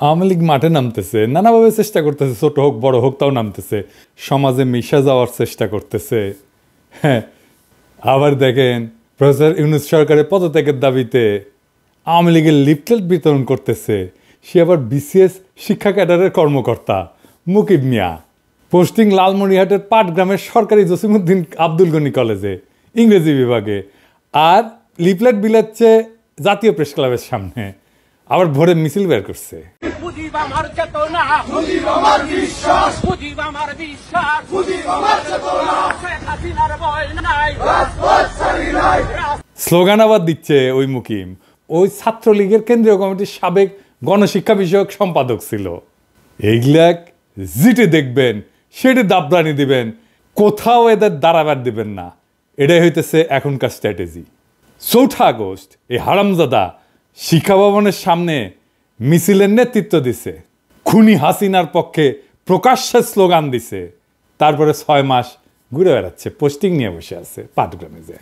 আওয়ামী লীগ মাঠে নামতেছে, নানাভাবে চেষ্টা করতেছে, ছোট হোক বড় হোক তাও নামতেছে, সমাজে মিশে যাওয়ার চেষ্টা করতেছে। হ্যাঁ, আবার দেখেন প্রফেসর ইউনূস সরকারের পদত্যাগের দাবিতে আওয়ামী লীগের লিফলেট বিতরণ করতেছে। সে আবার বিসিএস শিক্ষা ক্যাডারের কর্মকর্তা মুকিব মিয়া, পোস্টিং লালমনিরহাটের পাটগ্রামের সরকারি জসিমউদ্দিন আব্দুল গনি কলেজে ইংরেজি বিভাগে, আর লিফলেট বিলাচ্ছে জাতীয় প্রেস ক্লাবের সামনে। আবার ভোরে মিছিল বের করছে। স্লোগান আবার দিচ্ছে ওই মুকিম। ওই ছাত্রলীগের কেন্দ্রীয় কমিটির সাবেক গণশিক্ষা বিষয়ক সম্পাদক ছিল। এইগুলাক যেটি দেখবেন সেটি দাবরানি দিবেন, কোথাও এদের দাঁড়াবার দিবেন না। এটাই হইতেছে এখনকার স্ট্র্যাটেজি। 4 আগস্ট এই হারামজাদা শিক্ষা ভবনের সামনে মিছিলের নেতৃত্ব দিছে, খুনি হাসিনার পক্ষে প্রকাশ্যে স্লোগান দিছে। তারপরে 6 মাস ঘুরে বেড়াচ্ছে, পোস্টিং নিয়ে বসে আছে পাটগ্রামে। যে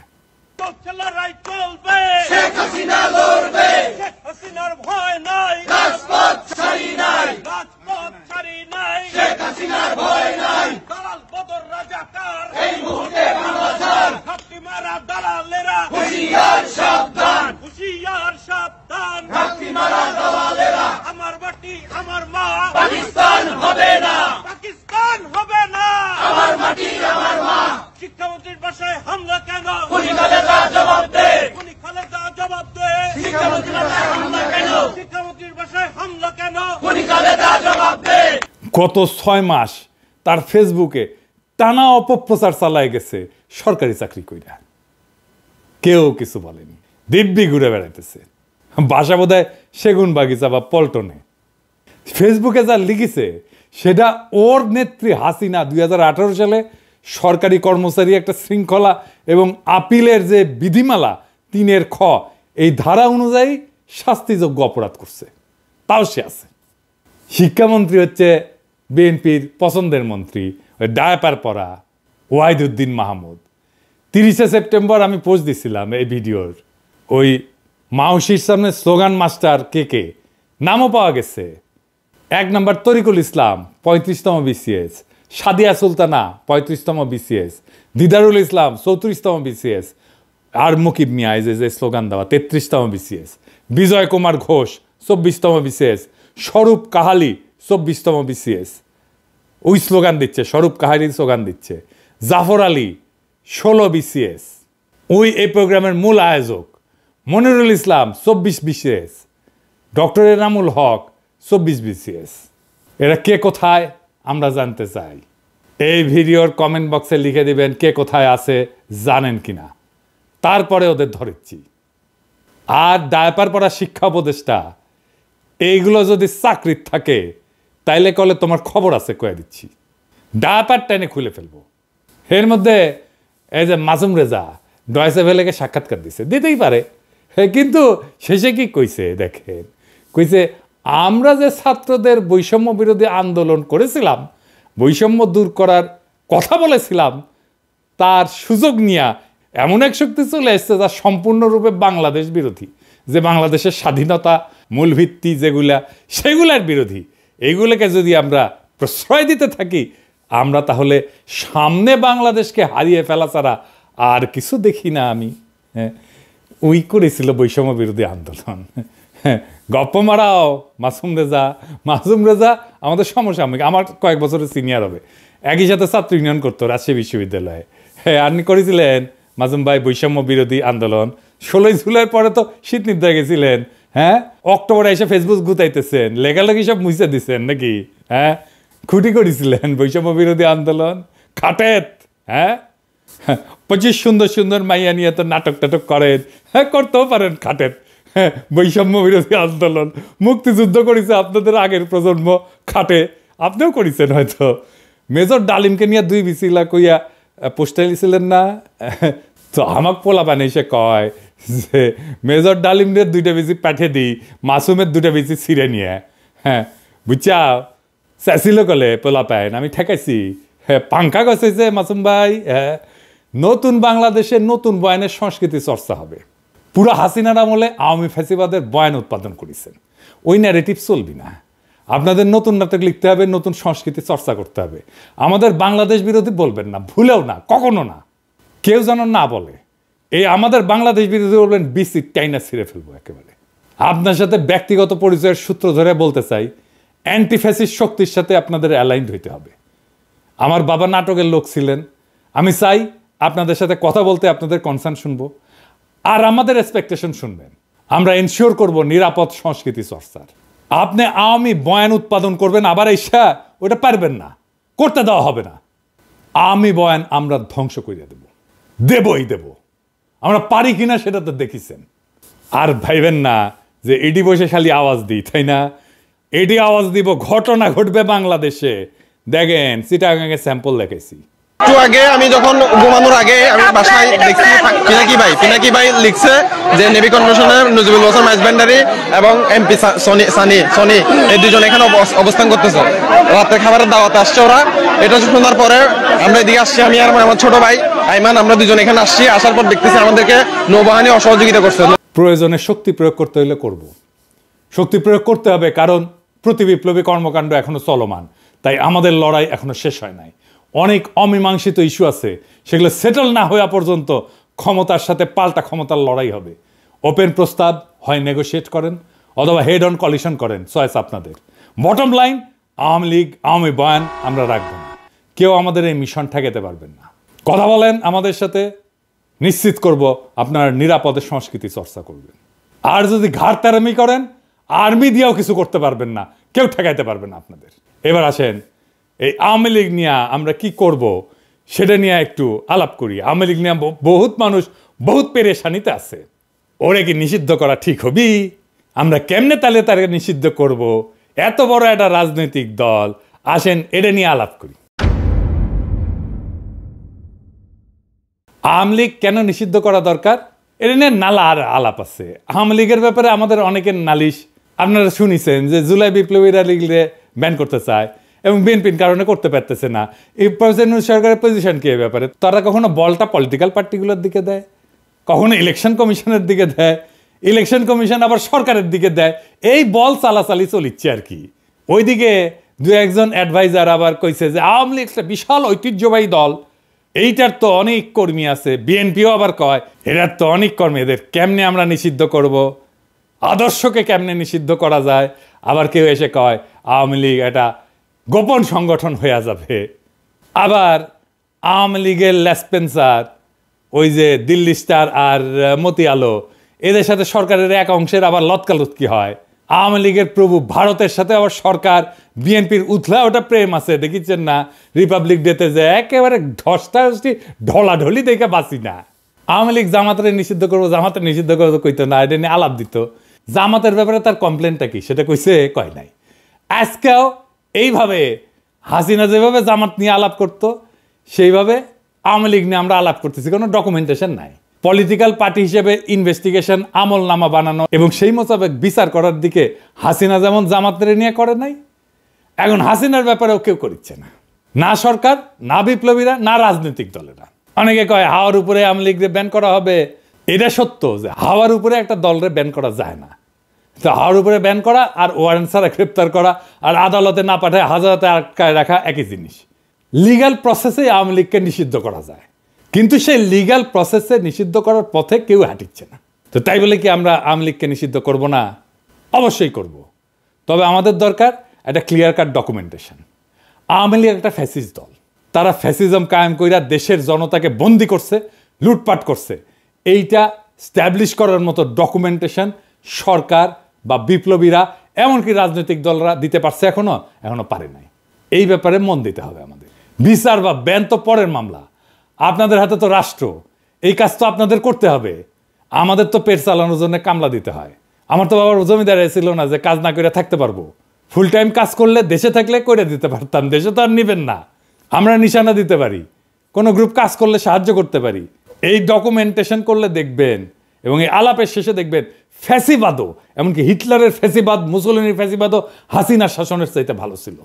আমার মাটি আমার মা, পাকিস্তান হবে না, পাকিস্তান হবে না, আমার মাটি আমার মা। শিক্ষামন্ত্রীর বাসায় হামলা কেন? খুনি খালেদা জবাব দে, খুনি খালেদা জবাব দে। শিক্ষামন্ত্রীর বাসায় হামলা কেন? শিক্ষামন্ত্রীর বাসায় হামলা কেন? খুনি খালেদা জবাব দে। গত 6 মাস তার ফেসবুকে টানা অপপ্রচার চালায় গেছে সরকারি চাকরি কইরা। কেউ কিছু বলেনি, দিব্যি ঘুরে বেড়াইতেছে। বাসা বোধহয় সেগুন বাগিচা বা পল্টনে। ফেসবুকে যা লিখেছে সেটা ওর নেত্রী হাসিনা 2018 সালে সরকারি কর্মচারী একটা শৃঙ্খলা এবং আপিলের যে বিধিমালা 3 খ এই ধারা অনুযায়ী শাস্তিযোগ্য অপরাধ করছে, তাও সে আছে। শিক্ষামন্ত্রী হচ্ছে বিএনপির পছন্দের মন্ত্রী, ওই ডায়াপার পরা ওয়াহিদুদ্দিন মাহমুদ। 30 সেপ্টেম্বর আমি পোস্ট দিছিলাম এই ভিডিওর। ওই মাউসির সামনে স্লোগান মাস্টার কে নামও পাওয়া গেছে। 1 নম্বর তরিকুল ইসলাম 35তম বিসিএস, সাদিয়া সুলতানা 35তম বিসিএস, দিদারুল ইসলাম 34তম বিসিএস, আর মুকিব মিয়া যে স্লোগান দেওয়া 33তম বিসিএস, বিজয় কুমার ঘোষ 24তম বিসিএস, স্বরূপ কাহালি 24তম বিসিএস। ওই স্লোগান দিচ্ছে, স্বরূপ কাহালির স্লোগান দিচ্ছে। জাফর আলী 16 বিসিএস। ওই এই প্রোগ্রামের মূল আয়োজক মনিরুল ইসলাম 24 BCS, doctor Enamul Haque 24 BCS. এরা কে কোথায় আমরা জানতে চাই। এই ভিডিওর কমেন্ট বক্সে লিখে দিবেন কে কোথায় আছে জানেন কিনা, তারপরে ওদের ধরেছি। আর ডায়াপার পড়া শিক্ষা উপদেষ্টা এইগুলো যদি চাকরির থাকে তাইলে কলে তোমার খবর আছে কয়ে দিচ্ছি, ডায়াপার টেনে খুলে ফেলবো। এর মধ্যে এই যে মাসুম রেজা ডয়েচে ভেলেকে সাক্ষাৎকার দিছে, দিতেই পারে, কিন্তু শেষে কি কইছে দেখেন, কইছে আমরা যে ছাত্রদের বৈষম্য বিরোধী আন্দোলন করেছিলাম, বৈষম্য দূর করার কথা বলেছিলাম, তার সুযোগ নিয়ে এমন এক শক্তি চলে এসছে যা সম্পূর্ণরূপে বাংলাদেশ বিরোধী, যে বাংলাদেশের স্বাধীনতা মূল ভিত্তি যেগুলা সেগুলার বিরোধী। এইগুলোকে যদি আমরা প্রশ্রয় দিতে থাকি আমরা তাহলে সামনে বাংলাদেশকে হারিয়ে ফেলা ছাড়া আর কিছু দেখি না আমি। ওই করেছিল বৈষম্য বিরোধী আন্দোলন। গপ্প মারাও মাসুম রেজা। মাসুম রেজা আমাদের সমসাময়িক, আমার কয়েক বছরের সিনিয়র হবে, একই সাথে ছাত্র ইউনিয়ন করতো রাজশাহী বিশ্ববিদ্যালয়ে। হ্যাঁ, আপনি করেছিলেন মাসুম ভাই বৈষম্য বিরোধী আন্দোলন। 16 জুলাইয়ের পরে তো শীত নিদ্রায় গেছিলেন। হ্যাঁ, অক্টোবরে এসে ফেসবুক গুতাইতেছেন, লেখালেখি সব মুছে দিচ্ছেন নাকি? হ্যাঁ, খুঁটি করেছিলেন বৈষম্য বিরোধী আন্দোলন খাটেত। হ্যাঁ, 25 সুন্দর সুন্দর মাইয়া নিয়ে তো নাটক টাটক করেন। হ্যাঁ, করতেও পারেন খাটেত। হ্যাঁ, বৈষম্য বিরোধী আন্দোলন মুক্তিযুদ্ধ করেছে আপনাদের আগের প্রজন্ম, খাটে আপনিও করেছেন হয়তো। মেজর ডালিমকে নিয়ে 2 বিসিলা কইয়া পোস্টাইল ছিলেন না? তো আমাক পোলা পানে এসে কয় যে মেজর ডালিমের 2টা বিসি পাঠিয়ে দিই, মাসুমের 2টা বিসি ছিঁড়ে নিয়ে। হ্যাঁ, বুঝছা চাইছিল কলে পোলা পাইন, আমি ঠেকাইছি। হ্যাঁ, পাঙ্খা গছেছে মাসুম ভাই। হ্যাঁ, নতুন বাংলাদেশে নতুন বয়ানের সংস্কৃতি চর্চা হবে। পুরো হাসিনার আমলে আওয়ামী ফ্যাসিবাদের বয়ান উৎপাদন করেছেন, ওই ন্যারেটিভ চলবি না। আপনাদের নতুন নাটক লিখতে হবে, নতুন সংস্কৃতি চর্চা করতে হবে। আমাদের বাংলাদেশ বিরোধী বলবেন না, ভুলেও না, কখনো না, কেউ যেন না বলে এই আমাদের বাংলাদেশ বিরোধী বলবেন, বিসি টাইনা ছিঁড়ে ফেলবো একেবারে। আপনার সাথে ব্যক্তিগত পরিচয়ের সূত্র ধরে বলতে চাই, অ্যান্টিফ্যাসিস্ট শক্তির সাথে আপনাদের অ্যালাইন্ড হইতে হবে। আমার বাবা নাটকের লোক ছিলেন, আমি চাই আপনাদের সাথে কথা বলতে আপনাদের কনসার্ন শুনবো, আর আমাদের এক্সপেকটেশন শুনবেন। আমরা এনশিওর করব নিরাপদ সংস্কৃতি চর্চার। আপনি আওয়ামী বয়ান উৎপাদন করবেন, আবার এসা ওটা পারবেন না, করতে দেওয়া হবে না। আওয়ামী বয়ান আমরা ধ্বংস করে দেবই দেব। আমরা পারি কিনা সেটা তো দেখিছেন। আর ভাইবেন না যে এডি বসে খালি আওয়াজ দিই, তাই না? এডি আওয়াজ দিব, ঘটনা ঘটবে বাংলাদেশে। দেখেন চিটাগাঙে স্যাম্পল দেখেছি। একটু আগে আমি যখন ঘুমানোর আগে আমি বাসায় দেখছি পিনাকি ভাই লিখছে যে নেভি কনভেনশনের নজিবুল হোসেন মাইজভান্ডারি এবং এমপি সনি এই দুজন এখানে অবস্থান করতেছে। রাতে খাবারের দাওয়াতে আসছে ওরা। এটা শোনার পরে আমরা এদিকে আসছি, আমি আর আমার ছোট ভাই আইমান, আমরা দুজন এখানে আসছি। আসার পর দেখতেছি আমাদেরকে নৌবাহিনী অসহযোগিতা করছে। প্রয়োজনে শক্তি প্রয়োগ করতে হলে করব, শক্তি প্রয়োগ করতে হবে, কারণ প্রতি বিপ্লবী কর্মকাণ্ড এখনো চলমান। তাই আমাদের লড়াই এখনো শেষ হয় নাই। অনেক অমীমাংসিত ইস্যু আছে, সেগুলো সেটেল না হওয়া পর্যন্ত ক্ষমতার সাথে পাল্টা ক্ষমতার লড়াই হবে। ওপেন প্রস্তাব হয় নেগোশিয়েট করেন, অথবা হেড অন কলিশন করেন, চয়েস আপনাদের। বটম লাইন, আওয়ামী লীগ আওয়ামী বয়ান আমরা রাখবো না। কেউ আমাদের এই মিশন ঠেকাতে পারবেন না। কথা বলেন আমাদের সাথে, নিশ্চিত করব আপনার নিরাপদে সংস্কৃতি চর্চা করবেন। আর যদি ঘাড়তারামি করেন, আর্মি দিয়েও কিছু করতে পারবেন না, কেউ ঠেকাইতে পারবে না আপনাদের। এবার আসেন এই আওয়ামী লীগ নিয়ে আমরা কি করব সেটা নিয়ে একটু আলাপ করি। আওয়ামী লীগ নিয়ে বহুত মানুষ বহুত পেরেশানিতে আছে। ওরে কি নিষিদ্ধ করা ঠিক হবি? আমরা কেমনে তাহলে তাকে নিষিদ্ধ করব? এত বড় একটা রাজনৈতিক দল, আসেন এটা নিয়ে আলাপ করি। আওয়ামী লীগ কেন নিষিদ্ধ করা দরকার এটা নিয়ে নালা আর আলাপ আছে। আওয়ামী লীগের ব্যাপারে আমাদের অনেকের নালিশ আপনারা শুনিছেন যে জুলাই বিপ্লবীরা লীগরে ব্যান করতে চায় এবং বিএনপির কারণে করতে পারতেছে না। এই সরকারের পজিশন কি এই ব্যাপারে? তারা কখনো বলটা পলিটিক্যাল পার্টিগুলোর দিকে দেয়, কখনো ইলেকশন কমিশনের দিকে দেয়, ইলেকশন কমিশন আবার সরকারের দিকে দেয়। এই বল চালাচালি চলিচ্ছে আর কি। ওইদিকে দু একজন অ্যাডভাইজার আবার কইছে যে আওয়ামী লীগ একটা বিশাল ঐতিহ্যবাহী দল, এইটার তো অনেক কর্মী আছে। বিএনপিও আবার কয় এটার তো অনেক কর্মী, এদের কেমনে আমরা নিষিদ্ধ করব, আদর্শকে কেমনে নিষিদ্ধ করা যায়। আবার কেউ এসে কয় আওয়ামী লীগ এটা গোপন সংগঠন হয়ে যাবে। আবার আওয়ামী লীগের লেসপেন্সার, ওই যে দিল্লি স্টার আর মতি আলো, এদের সাথে সরকারের এক অংশের আবার লতকালুতকি হয়। আওয়ামী লীগের প্রভু ভারতের সাথে আবার সরকার বিএনপির উথলা ওটা প্রেম আছে, দেখিচ্ছেন না রিপাবলিক ডেতে যে একেবারে ধস্তাধস্তি ঢলাঢলি দেখে বাঁচি না। আওয়ামী লীগ জামাতের নিষিদ্ধ করবো, জামাতের নিষিদ্ধ করবো কইতো না, এটা নিয়ে আলাপ দিত। জামাতের ব্যাপারে তার কমপ্লেনটা কি সেটা কইছে, কয় নাই। আজকেও এইভাবে হাসিনা যেভাবে জামাত নিয়ে আলাপ করতো সেইভাবে আওয়ামী লীগ নিয়ে আমরা আলাপ করতেছি, কোনো ডকুমেন্টেশন নাই। পলিটিক্যাল পার্টি হিসেবে ইনভেস্টিগেশন আমলনামা বানানো এবং সেই মোতাবেক বিচার করার দিকে হাসিনা যেমন জামাতের নিয়ে করে নাই, এখন হাসিনার ব্যাপারেও কেউ করছে না, না সরকার, না বিপ্লবীরা, না রাজনৈতিক দলেরা। অনেকে কয় হাওয়ার উপরে আওয়ামী লীগকে ব্যান করা হবে। এটা সত্য যে হাওয়ার উপরে একটা দলরে ব্যান করা যায় না। তো হাওয়ার উপরে ব্যান করা আর ওয়ারেন্ট ছাড়া গ্রেপ্তার করা আর আদালতে না পাঠায় হাজারাতে আটকায় রাখা একই জিনিস। লিগ্যাল প্রসেসে আওয়ামী লীগকে নিষিদ্ধ করা যায়, কিন্তু সেই লিগ্যাল প্রসেসে নিষিদ্ধ করার পথে কেউ হাঁটিচ্ছে না। তো তাই বলে কি আমরা আওয়ামী লীগকে নিষিদ্ধ করব না? অবশ্যই করব। তবে আমাদের দরকার একটা clear cut documentation. Awami League একটা ফ্যাসিস্ট দল, তারা ফ্যাসিজম কায়েম কইরা দেশের জনতাকে বন্দি করছে, লুটপাট করছে। এইটা স্ট্যাবলিশ করার মতো ডকুমেন্টেশন সরকার বা বিপ্লবীরা এমনকি রাজনৈতিক দলরা দিতে পারছে এখনো পারে নাই। এই ব্যাপারে মন দিতে হবে আমাদের। বিচার বা ব্যান তো পরের মামলা, আপনাদের হাতে তো রাষ্ট্র, এই কাজ তো আপনাদের করতে হবে। আমাদের তো পেট চালানোর জন্য কামলা দিতে হয়। আমার তো বাবার জমিদার ছিল না যে কাজ না করে থাকতে পারবো। ফুল টাইম কাজ করলে দেশে থাকলে করে দিতে পারতাম, দেশে তো আর নিবেন না। আমরা নিশানা দিতে পারি, কোনো গ্রুপ কাজ করলে সাহায্য করতে পারি। এই ডকুমেন্টেশন করলে দেখবেন এবং এই আলাপের শেষে দেখবেন ফ্যাসিবাদও, এমনকি হিটলারের ফ্যাসিবাদ, মুসলিনের ফ্যাসিবাদও হাসিনার শাসনের চাইতে ভালো ছিল।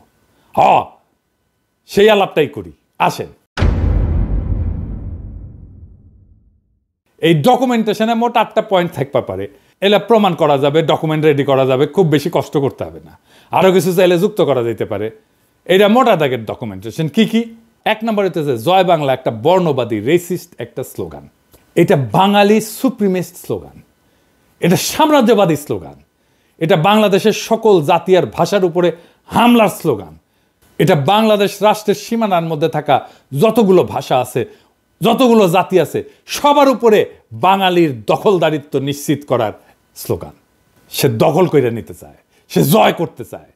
সেই আলাপটাই করি, আসেন। এই ডকুমেন্টেশনে মোট 8টা পয়েন্ট থাকতে পারে। এলা প্রমাণ করা যাবে, ডকুমেন্ট রেডি করা যাবে, খুব বেশি কষ্ট করতে হবে না। আরও কিছু চাইলে যুক্ত করা যেতে পারে। এটা মোটা দাগের ডকুমেন্টেশন। কি কি? 1 নম্বর হইতেছে জয় বাংলা একটা বর্ণবাদী রেসিস্ট একটা স্লোগান। এটা বাঙালি সুপ্রিমেস্ট স্লোগান, এটা সাম্রাজ্যবাদী স্লোগান, এটা বাংলাদেশের সকল জাতি আর ভাষার উপরে হামলার স্লোগান, এটা বাংলাদেশ রাষ্ট্রের সীমানার মধ্যে থাকা যতগুলো ভাষা আছে, যতগুলো জাতি আছে, সবার উপরে বাঙালির দখলদারিত্ব নিশ্চিত করার স্লোগান। সে দখল করে নিতে চায়, সে জয় করতে চায়,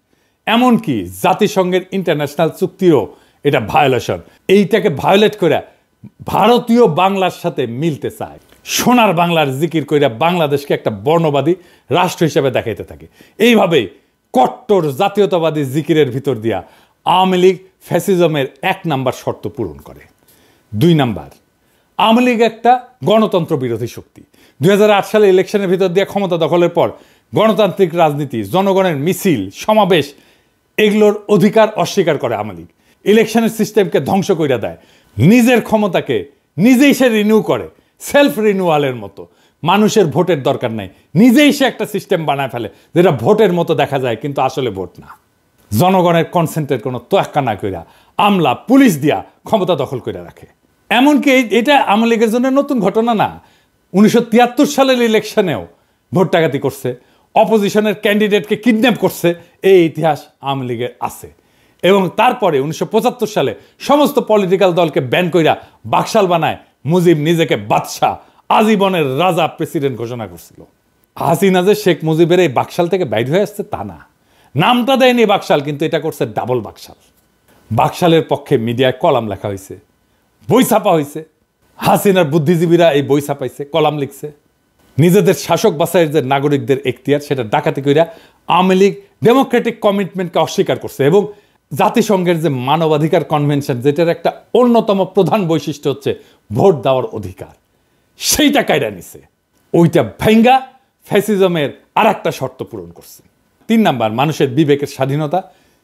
এমনকি জাতিসংঘের ইন্টারন্যাশনাল চুক্তিও এটা ভায়োলেশন। এইটাকে ভায়োলেট করে ভারতীয় বাংলার সাথে মিলতে চায়। সোনার বাংলার জিকির কইরা বাংলাদেশকে একটা বর্ণবাদী রাষ্ট্র হিসেবে দেখাইতে থাকে। এইভাবেই কট্টর জাতীয়তাবাদী জিকিরের ভিতর দিয়া আওয়ামী লীগ ফ্যাসিজমের 1 নাম্বার শর্ত পূরণ করে। 2 নাম্বার, আওয়ামী লীগ একটা গণতন্ত্র বিরোধী শক্তি। 2008 সালে ইলেকশনের ভিতর দিয়ে ক্ষমতা দখলের পর গণতান্ত্রিক রাজনীতি, জনগণের মিছিল, সমাবেশ, এগুলোর অধিকার অস্বীকার করে আওয়ামী লীগ। ইলেকশনের সিস্টেমকে ধ্বংস করে দেয়, নিজের ক্ষমতাকে নিজেই সে রিনিউ করে, সেলফ রিনিউয়ালের মতো। মানুষের ভোটের দরকার নাই, নিজেই সে একটা সিস্টেম বানায় ফেলে যেটা ভোটের মতো দেখা যায় কিন্তু আসলে ভোট না। জনগণের কনসেন্টের কোনো তোয়াক্কা না কইরা আমলা পুলিশ দিয়া ক্ষমতা দখল করে রাখে। এমনকি এটা আওয়ামী লীগের জন্য নতুন ঘটনা না। 1973 সালের ইলেকশনেও ভোট ডাকাতি করছে, অপোজিশনের ক্যান্ডিডেটকে কিডন্যাপ করছে, এই ইতিহাস আওয়ামী লীগের আছে। এবং তারপরে 1975 সালে সমস্ত পলিটিক্যাল দলকে ব্যান কইরা বাকশাল বানায় মুজিব নিজেকে বাদশাহ, আজীবনের রাজা প্রেসিডেন্ট ঘোষণা করছিল। হাসিনা যে শেখ মুজিবের এই বাকশাল থেকে বাইর হয়ে আসছে তা না, নামটা দেয়নি বাকশাল, কিন্তু এটা করছে ডাবল বাকশাল। বাকশালের পক্ষে মিডিয়ায় কলাম লেখা হয়েছে, বই ছাপা হয়েছে, হাসিনার বুদ্ধিজীবীরা এই বই ছাপাইছে, কলাম লিখছে। নিজেদের শাসক বাছাইয়ের যে নাগরিকদের এখতিয়ার, সেটা ডাকাতি কইরা আওয়ামী লীগ ডেমোক্রেটিক কমিটমেন্টকে অস্বীকার করছে। এবং জাতিসংঘের যে মানবাধিকার কনভেনশন, যেটার একটা অন্যতম প্রধান বৈশিষ্ট্য হচ্ছে ভোট দেওয়ার অধিকার, সেইটা কায়রা নিছে। ওইটা ভেঙ্গা ফ্যাসিজমের আর একটা শর্ত পূরণ করছে। 3 নাম্বার, মানুষের বিবেকের স্বাধীনতা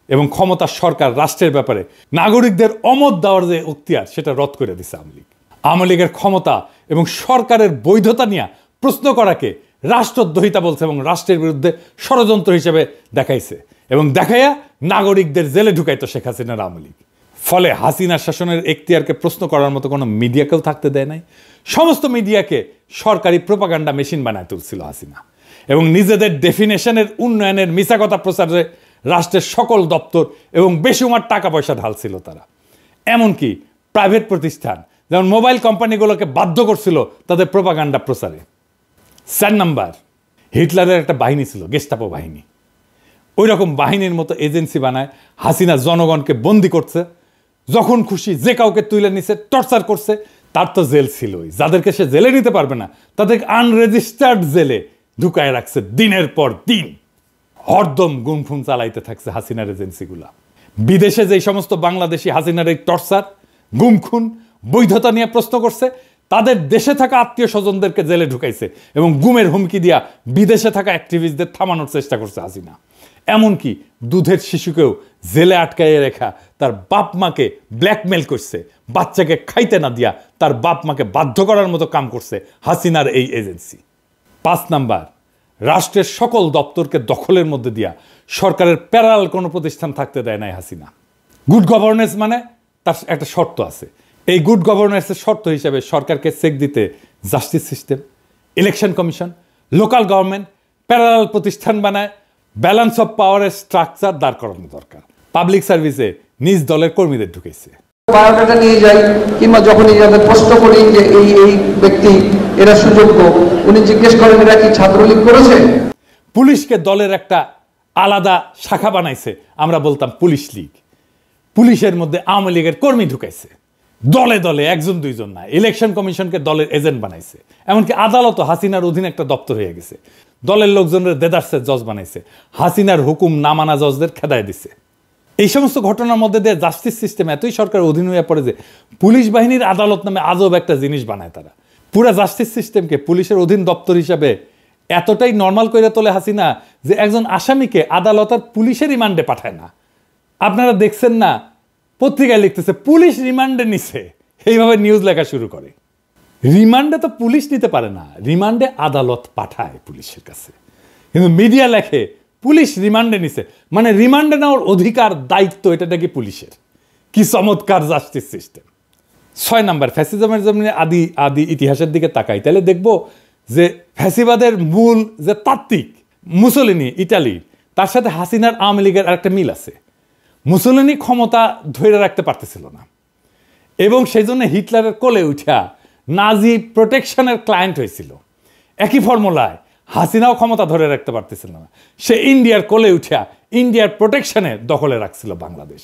এবং ক্ষমতার সরকার রাষ্ট্রের ব্যাপারে নাগরিকদের অমত দেওয়ার যে এখতিয়ার, সেটা রদ করে দিছে আওয়ামী লীগ। আওয়ামী লীগের ক্ষমতা এবং সরকারের বৈধতা নিয়ে প্রশ্ন করাকে রাষ্ট্রদ্রোহিতা বলছে এবং রাষ্ট্রের বিরুদ্ধে ষড়যন্ত্র হিসেবে দেখাইছে এবং দেখাইয়া নাগরিকদের জেলে ঢুকাইতো শেখ হাসিনার আওয়ামী লীগ। ফলে হাসিনার শাসনের এখতিয়ারকে প্রশ্ন করার মতো কোনো মিডিয়াকেও থাকতে দেয় নাই। সমস্ত মিডিয়াকে সরকারি প্রোপাগান্ডা মেশিন বানায় তুলছিল হাসিনা এবং নিজেদের ডেফিনেশনের উন্নয়নের মিছা কথা প্রচারে রাষ্ট্রের সকল দপ্তর এবং বেসুমার টাকা পয়সা ঢালছিল তারা। এমনকি প্রাইভেট প্রতিষ্ঠান যেমন মোবাইল কোম্পানিগুলোকে বাধ্য করছিল তাদের প্রোপাগান্ডা প্রচারে। 4 নাম্বার, হিটলারের একটা বাহিনী ছিল, গেস্টাপো বাহিনী। ওই রকম বাহিনীর মতো এজেন্সি বানায় হাসিনা জনগণকে বন্দি করছে, যখন খুশি যে কাউকে তুলে নিছে, টর্চার করছে। তার তো জেল ছিলই, যাদেরকে সে জেলে নিতে পারবে না তাদেরকে আনরেজিস্টার্ড জেলে ঢুকায় রাখছে দিনের পর দিন। হরদম গুমফুম চালাইতে থাকছে হাসিনার এজেন্সিগুলা। বিদেশে যে সমস্ত বাংলাদেশি হাসিনার এই টর্চার, গুমখুন, বৈধতা নিয়ে প্রশ্ন করছে, তাদের দেশে থাকা আত্মীয় স্বজনদেরকে জেলে ঢুকাইছে এবং গুমের হুমকি দিয়া বিদেশে থাকা অ্যাক্টিভিস্টদের থামানোর চেষ্টা করছে হাসিনা। এমনকি দুধের শিশুকেও জেলে আটকাইয়ে রেখা তার বাপ মাকে ব্ল্যাকমেল করছে, বাচ্চাকে খাইতে না দিয়া তার বাপ মাকে বাধ্য করার মতো কাম করছে হাসিনার এই এজেন্সি। 5 নাম্বার, রাষ্ট্রের সকল দপ্তরকে দখলের মধ্যে দিয়া সরকারের প্যারাল কোনো প্রতিষ্ঠান থাকতে দেয় নাই হাসিনা। গুড গভর্নেন্স মানে তার একটা শর্ত আছে। এই গুড গভর্নেন্সের শর্ত হিসেবে সরকারকে চেক দিতে justice system, election commission, local government, parallel প্রতিষ্ঠান বানায় ব্যালেন্স অফ পাওয়ারের স্ট্রাকচার দাঁড় করানো দরকার। পাবলিক সার্ভিসে নিজ দলের কর্মীদের ঢুকেছে। বায়োডাটা নিয়ে যাই কিংবা যখনই যাদের প্রশ্ন করি যে এই ব্যক্তি এরা সুযোগ্য, উনি জিজ্ঞেস করেন এরা কি ছাত্রলীগ করেছে। পুলিশকে দলের একটা আলাদা শাখা বানাইছে, আমরা বলতাম পুলিশ লীগ। পুলিশের মধ্যে আওয়ামী লীগের কর্মী ঢুকাইছে, দলে দলে, 1-2 না। ইলেকশন কমিশনকে দলের এজেন্ট বানাইছে। এমনকি আদালতও হাসিনার অধীনে একটা দপ্তর হয়ে গেছে। দলের লোকজনের দেদারসের জজ বানাইছে, হাসিনার হুকুম না মানা জজদের খেদায় দিছে। এই সমস্ত ঘটনার মধ্যে দিয়ে জাস্টিস সিস্টেম এতই সরকারের অধীন হয়ে পড়ে যে পুলিশ বাহিনীর আদালত নামে আজব একটা জিনিস বানায় তারা। পুরা জাস্টিস সিস্টেমকে পুলিশের অধীন দপ্তর হিসাবে এতটাই নর্মাল করে তোলে হাসিনা যে একজন আসামিকে আদালত আর পুলিশের রিমান্ডে পাঠায় না। আপনারা দেখছেন না, পত্রিকায় লিখতেছে পুলিশ রিমান্ডে নিছে, এইভাবে নিউজ লেখা শুরু করে। রিমান্ডে তো পুলিশ নিতে পারে না, রিমান্ডে আদালত পাঠায় পুলিশের কাছে, কিন্তু মিডিয়া লেখে পুলিশ রিমান্ডে নিছে, মানে রিমান্ডে নেওয়ার অধিকার দায়িত্ব এটা নাকি পুলিশের। কি চমৎকার জাস্টিস সিস্টেম। 6 নাম্বার, ফ্যাসিজমের জন্য আদি ইতিহাসের দিকে তাকাই, তাহলে দেখব যে ফ্যাসিবাদের মূল যে তাত্ত্বিক মুসোলিনি ইটালি, তার সাথে হাসিনার আওয়ামী লীগের আরেকটা মিল আছে। মুসোলিনি ক্ষমতা ধরে রাখতে পারতেছিল না এবং সেই জন্য হিটলারের কোলে উঠা নাজি প্রোটেকশনের ক্লায়েন্ট হয়েছিল। একই ফর্মুলায় হাসিনাও ক্ষমতা ধরে রাখতে পারতেছিল না, সে ইন্ডিয়ার কোলে উঠা ইন্ডিয়ার প্রোটেকশনে দখলে রাখছিল বাংলাদেশ।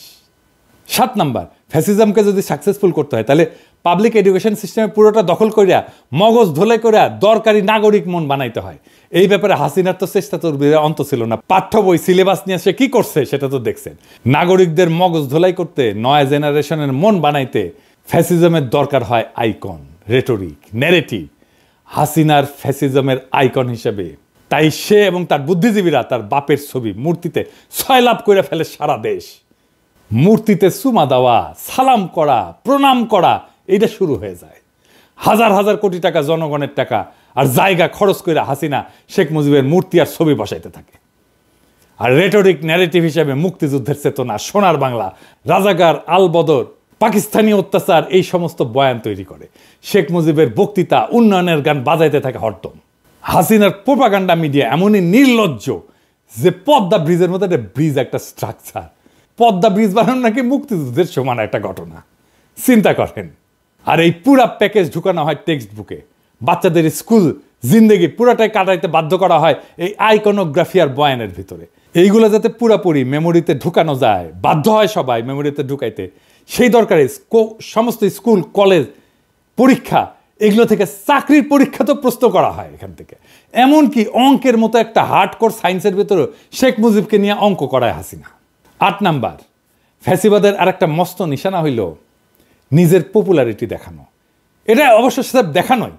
7 নাম্বার, ফ্যাসিজমকে যদি সাকসেসফুল করতে হয় তাহলে পাবলিক এডুকেশন সিস্টেমে পুরোটা দখল করিয়া মগজ ধোলাই করিয়া দরকারি নাগরিক মন বানাইতে হয়। এই ব্যাপারে হাসিনার তো চেষ্টা তোর অন্ত ছিল না। পাঠ্য বই সিলেবাস নিয়ে সে কি করছে সেটা তো দেখছেন। নাগরিকদের মগজ ধোলাই করতে, নয়া জেনারেশনের মন বানাইতে ফ্যাসিজমের দরকার হয় আইকন, রেটরিক, ন্যারেটিভ। হাসিনার ফ্যাসিজমের আইকন হিসেবে তাই সে এবং তার বুদ্ধিজীবীরা তার বাপের ছবি মূর্তিতে সয়লাভ করে ফেলে সারা দেশ। মূর্তিতে চুমা দেওয়া, সালাম করা, প্রণাম করা, এইটা শুরু হয়ে যায়। হাজার হাজার কোটি টাকা জনগণের টাকা আর জায়গা খরচ করে হাসিনা শেখ মুজিবের মূর্তি আর ছবি বসাইতে থাকে। আর রেটরিক ন্যারেটিভ হিসেবে মুক্তিযুদ্ধের চেতনা, সোনার বাংলা, রাজাকার, আলবদর, পাকিস্তানি অত্যাচার, এই সমস্ত বয়ান তৈরি করে। শেখ মুজিবের বক্তৃতা, উন্নয়নের গান বাজাইতে থাকে হরদম। হাসিনার প্রোপাগান্ডা মিডিয়া এমনই নির্লজ্জ যে পদ্মা ব্রিজের মধ্যে একটা ব্রিজ, একটা স্ট্রাকচার, পদ্মা ব্রিজ বানানো নাকি মুক্তিযুদ্ধের সমান একটা ঘটনা। চিন্তা করেন। আর এই পুরা প্যাকেজ ঢুকানো হয় টেক্সট বুকে। বাচ্চাদের স্কুল জিন্দেগি পুরাটাই কাটাইতে বাধ্য করা হয় এই আইকনোগ্রাফি আর বয়ানের ভিতরে। এইগুলো যাতে পুরাপুরি মেমোরিতে ঢুকানো যায়, বাধ্য হয় সবাই মেমোরিতে ঢুকাইতে, সেই দরকারে সমস্ত স্কুল, কলেজ, পরীক্ষা, এগুলো থেকে চাকরির পরীক্ষা তো প্রশ্ন করা হয় এখান থেকে। এমনকি অঙ্কের মতো একটা হার্ডকোর সায়েন্সের ভিতরে শেখ মুজিবকে নিয়ে অঙ্ক করায় হাসিনা। 8 নাম্বার, ফ্যাসিবাদের আর একটা মস্ত নিশানা হইল নিজের পপুলারিটি দেখানো। এটা অবশ্য সেটা দেখানোই,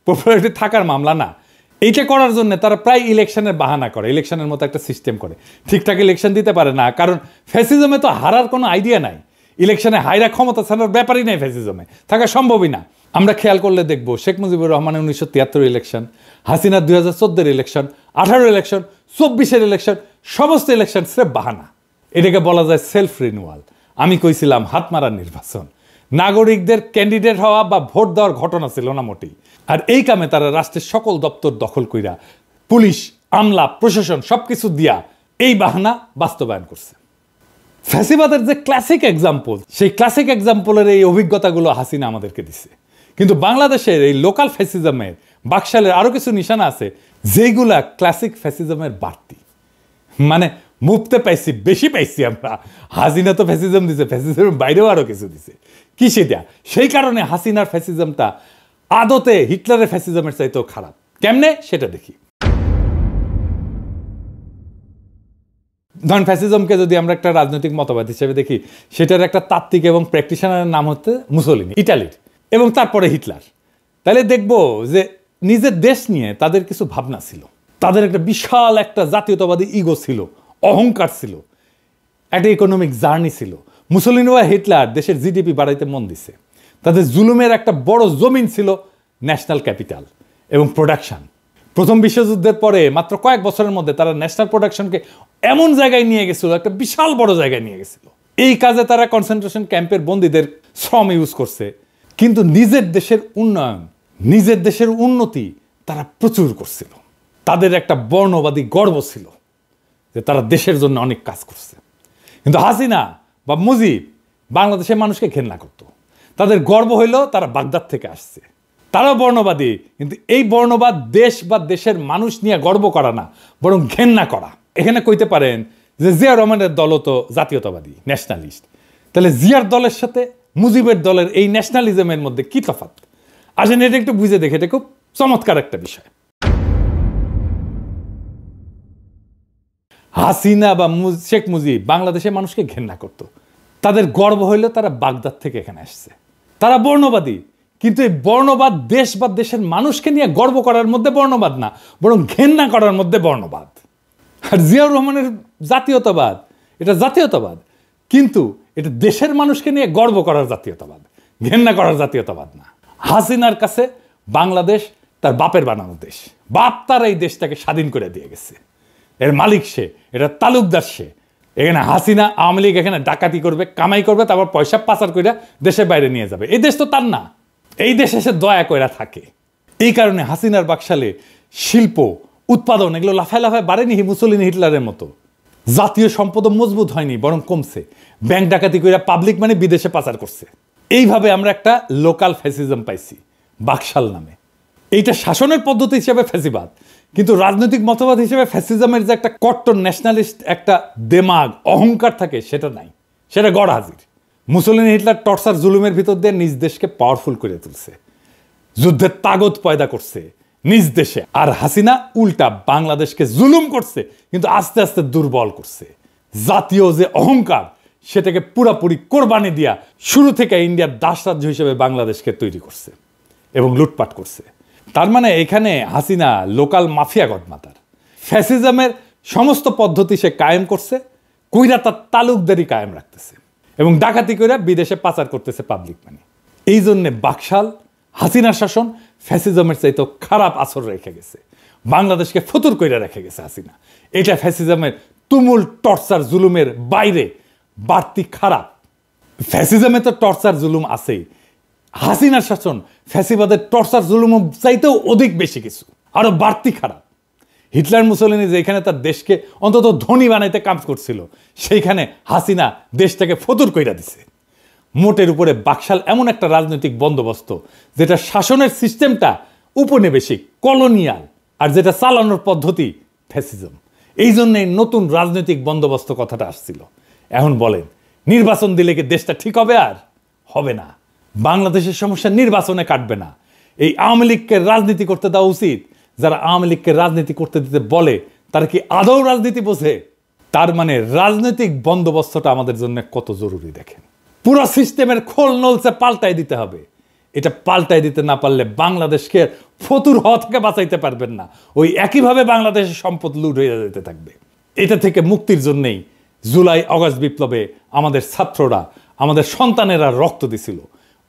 পপুলারিটি থাকার মামলা না। এইটা করার জন্য তারা প্রায় ইলেকশনের বাহানা করে, ইলেকশনের মতো একটা সিস্টেম করে। ঠিকঠাক ইলেকশন দিতে পারে না, কারণ ফ্যাসিজমে তো হারার কোনো আইডিয়া নাই। ইলেকশনে হাইরা ক্ষমতা ছাড়ার ব্যাপারই নেই, ফ্যাসিজমে থাকা সম্ভবই না। আমরা খেয়াল করলে দেখব শেখ মুজিবুর রহমানের 1973 ইলেকশন, হাসিনার 2014 ইলেকশন, 18 ইলেকশন, 24 ইলেকশন, সমস্ত ইলেকশন স্রেফ বাহানা। এটাকে বলা যায় সেলফ রিনিউয়াল। আমি কইছিলাম হাতমারার নির্বাচন, নাগরিকদের ক্যান্ডিডেট হওয়া বা ভোট দেওয়ার ঘটনা ছিল না মোটেই। আর এই কামে তারা রাষ্ট্রের সকল দপ্তর দখল কইরা পুলিশ, আমলা, প্রশাসন সবকিছু দিয়া এই বাহানা বাস্তবায়ন করছে। ফ্যাসিবাদের যে ক্লাসিক এক্সাম্পল, সেই ক্লাসিক এক্সাম্পলের এই অভিজ্ঞতাগুলো হাসিনা আমাদেরকে দিছে। কিন্তু বাংলাদেশের এই লোকাল ফ্যাসিজমের বাকশালের আরো কিছু নিশানা আছে যেগুলা ক্লাসিক ফ্যাসিজমের বাড়তি, মানে মুফতে পাইছি, বেশি পাইছি আমরা। হাসিনা তো ফ্যাসিজম দিছে, ফ্যাসিজমের বাইরেও আরো কিছু দিছে। কি সেটা? সেই কারণে হাসিনার ফ্যাসিজমটা আদতে হিটলারের ফ্যাসিজমের চাইতেও খারাপ। কেমনে সেটা দেখি। ধরেন ফ্যাসিজমকে যদি আমরা একটা রাজনৈতিক মতবাদ হিসেবে দেখি, সেটার একটা তাত্ত্বিক এবং প্র্যাকটিশনারের নাম হচ্ছে মুসোলিনি, ইটালির, এবং তারপরে হিটলার। তাহলে দেখব যে নিজের দেশ নিয়ে তাদের কিছু ভাবনা ছিল, তাদের একটা বিশাল একটা জাতীয়তাবাদী ইগো ছিল, অহংকার ছিল, একটা ইকোনমিক জার্নি ছিল। মুসোলিনি বা হিটলার দেশের জিডিপি বাড়াইতে মন দিছে। তাদের জুলুমের একটা বড় জমিন ছিল ন্যাশনাল ক্যাপিটাল এবং প্রোডাকশন। প্রথম বিশ্বযুদ্ধের পরে মাত্র কয়েক বছরের মধ্যে তারা ন্যাশনাল প্রোডাকশনকে এমন জায়গায় নিয়ে গেছিল, একটা বিশাল বড় জায়গায় নিয়ে গেছিল। এই কাজে তারা কনসেন্ট্রেশন ক্যাম্পের বন্দীদের শ্রম ইউজ করছে, কিন্তু নিজের দেশের উন্নয়ন, নিজের দেশের উন্নতি তারা প্রচুর করছিল। তাদের একটা বর্ণবাদী গর্ব ছিল যে তারা দেশের জন্য অনেক কাজ করছে। কিন্তু হাসিনা বা মুজিব বাংলাদেশের মানুষকে ঘেন্না করত। তাদের গর্ব হইল তারা বাগদাদ থেকে আসছে। তারাও বর্ণবাদী, কিন্তু এই বর্ণবাদ দেশ বা দেশের মানুষ নিয়ে গর্ব করা না, বরং ঘেন্না করা। এখানে কইতে পারেন যে জিয়া রহমানের দলও তো জাতীয়তাবাদী, ন্যাশনালিস্ট। তাহলে জিয়ার দলের সাথে মুজিবের দলের এই ন্যাশনালিজমের মধ্যে কি তফাৎ? আসেন এটা একটু বুঝে দেখে, এটা খুব চমৎকার একটা বিষয়। হাসিনা বা শেখ মুজিব বাংলাদেশের মানুষকে ঘেন্না করত। তাদের গর্ব হইল তারা বাগদাদ থেকে এখানে আসছে। তারা বর্ণবাদী, কিন্তু এই বর্ণবাদ দেশ বা দেশের মানুষকে নিয়ে গর্ব করার মধ্যে বর্ণবাদ না, বরং ঘেন্না করার মধ্যে বর্ণবাদ। আর জিয়াউর রহমানের জাতীয়তাবাদ, এটা জাতীয়তাবাদ, কিন্তু এটা দেশের মানুষকে নিয়ে গর্ব করার জাতীয়তাবাদ, ঘেন্না করার জাতীয়তাবাদ না। হাসিনার কাছে বাংলাদেশ তার বাপের বানানো দেশ, বাপ তার এই দেশটাকে স্বাধীন করে দিয়ে গেছে, এর মালিক সে, এটা তালুকদার সে। এখানে হাসিনা আওয়ামী লীগ এখানে ডাকাতি করবে, কামাই করবে, তারপর পয়সা পাচার করে দেশের বাইরে নিয়ে যাবে। এই দেশ তো তার না, এই দেশে সে দয়া কইরা থাকে। এই কারণে হাসিনার বাকশালে শিল্প উৎপাদন এগুলো লাফায় লাফায় বাড়েনি মুসলিন হিটলারের মতো। জাতীয় সম্পদ মজবুত হয়নি, বরং কমছে। ব্যাংক ডাকাতি কইরা পাবলিক মানে বিদেশে পাচার করছে। এইভাবে আমরা একটা লোকাল ফ্যাসিজম পাইছি বাকশাল নামে। এইটা শাসনের পদ্ধতি হিসেবে ফ্যাসিবাদ, কিন্তু রাজনৈতিক মতবাদ হিসেবে ফ্যাসিজমের যে একটা কট্টর ন্যাশনালিস্ট একটা দেমাগ অহংকার থাকে সেটা নাই, সেটা গড় হাজির। মুসলিন হিটলার টর্চার জুলুমের ভিতর দিয়ে নিজ দেশকে পাওয়ারফুল করে তুলছে, যুদ্ধের তাগত পয়দা করছে নিজ দেশে। আর হাসিনা উল্টা বাংলাদেশকে জুলুম করছে, কিন্তু আস্তে আস্তে দুর্বল করছে। জাতীয় যে অহংকার সেটাকে পুরাপুরি কোরবানি দিয়া শুরু থেকে ইন্ডিয়ার দাস রাজ্য হিসেবে বাংলাদেশকে তৈরি করছে এবং লুটপাট করছে। তার মানে এখানে হাসিনা লোকাল মাফিয়া গডমাতার। ফ্যাসিজমের সমস্ত পদ্ধতি সে কায়েম করছে, কইরা তার তালুকদারি কায়েম রাখতেছে এবং ডাকাতি কইরা বিদেশে পাচার করতেছে পাবলিক মানি। এই জন্যে বাকশাল হাসিনার শাসন ফ্যাসিজমের চাইতে খারাপ আসর রেখে গেছে, বাংলাদেশকে ফতুর কইরা রেখে গেছে হাসিনা। এটা ফ্যাসিজমের তুমুল টর্চার জুলুমের বাইরে বাড়তি খারাপ। ফ্যাসিজমে তো টর্চার জুলুম আছেই, হাসিনার শাসন ফ্যাসিবাদের টর্চার জুলুম চাইতেও অধিক বেশি কিছু, আরো বাড়তি খারাপ। হিটলার মুসলিনি যেখানে তার দেশকে অন্তত ধনী বানাইতে কাজ করছিল, সেইখানে হাসিনা দেশটাকে ফতুর কইরা দিছে। মোটের উপরে বাকশাল এমন একটা রাজনৈতিক বন্দোবস্ত যেটা শাসনের সিস্টেমটা উপনিবেশিক কলোনিয়াল, আর যেটা চালানোর পদ্ধতি ফ্যাসিজম। এই জন্যই নতুন রাজনৈতিক বন্দোবস্ত কথাটা আসছিল। এখন বলেন, নির্বাচন দিলে কি দেশটা ঠিক হবে? আর হবে না। বাংলাদেশের সমস্যা নির্বাচনে কাটবে না। এই আওয়ামী লীগকে রাজনীতি করতে দেওয়া উচিত। যারা আওয়ামী লীগকে রাজনীতি করতে দিতে বলে তারা কি আদৌ রাজনীতি বোঝে? তার মানে রাজনৈতিক বন্দোবস্তটা আমাদের জন্য কত জরুরি দেখেন। পুরো সিস্টেমের খোল নলসে পাল্টাই দিতে হবে। এটা পাল্টাই দিতে না পারলে বাংলাদেশকে ফতুর হওয়া থেকে বাঁচাইতে পারবেন না। ওই একইভাবে বাংলাদেশের সম্পদ লুট হয়ে যেতে থাকবে। এটা থেকে মুক্তির জন্যেই জুলাই অগাস্ট বিপ্লবে আমাদের ছাত্ররা, আমাদের সন্তানেরা রক্ত দিছিল।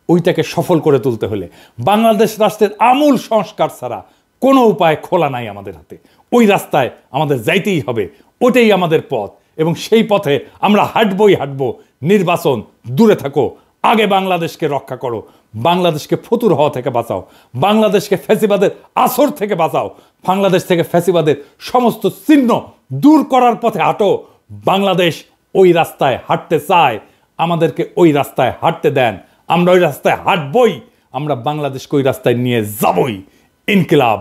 ওইটাকে সফল করে তুলতে হলে বাংলাদেশ রাষ্ট্রের আমূল সংস্কার ছাড়া কোনো উপায় খোলা নাই আমাদের হাতে। ওই রাস্তায় আমাদের যাইতেই হবে, ওটাই আমাদের পথ এবং সেই পথে আমরা হাঁটবো। নির্বাচন দূরে থাকো, আগে বাংলাদেশকে রক্ষা করো, বাংলাদেশকে ফতুর হওয়া থেকে বাঁচাও, বাংলাদেশকে ফ্যাসিবাদের আসর থেকে বাঁচাও, বাংলাদেশ থেকে ফ্যাসিবাদের সমস্ত চিহ্ন দূর করার পথে হাঁটো। বাংলাদেশ ওই রাস্তায় হাঁটতে চায়, আমাদেরকে ওই রাস্তায় হাঁটতে দেন। আমরা ওই রাস্তায় হাঁটবই, আমরা বাংলাদেশকে ওই রাস্তায় নিয়ে যাবই। ইনকিলাব